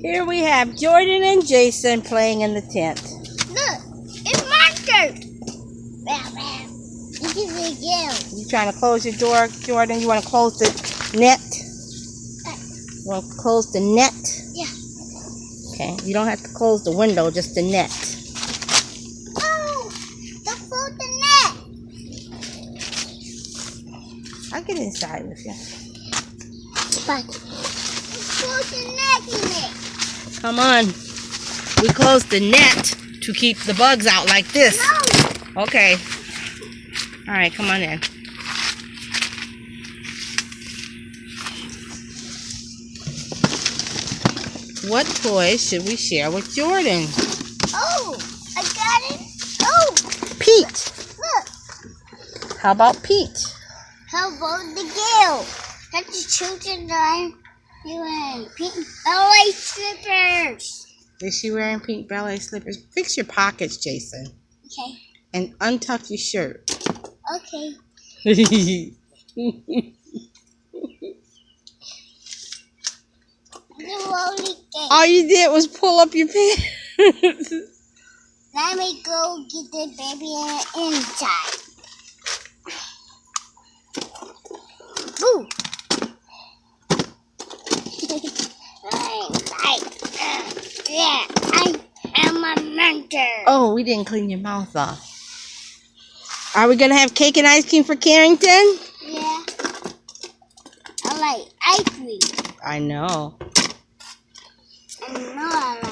Here we have Jordan and Jason playing in the tent. Look, it's monsters. This is a girl. You trying to close your door, Jordan? You want to close the net? You want to close the net? Yeah. Okay. You don't have to close the window, just the net. Oh, don't close the net. I'll get inside with you. But close the net in it. Come on. We close the net to keep the bugs out like this. No. Okay. All right, come on in. What toys should we share with Jordan? Oh, I got it. Oh, Pete. look. How about Pete? How about the girl? That's the children that you wearing pink ballet slippers. Is she wearing pink ballet slippers? Fix your pockets, Jason. Okay. And untuck your shirt. Okay. The roly game. All you did was pull up your pants. Let me go get the baby inside. Boo! Yeah, I am a mentor. Oh, we didn't clean your mouth off. Are we going to have cake and ice cream for Carrington? Yeah. I like ice cream. I know. I know I like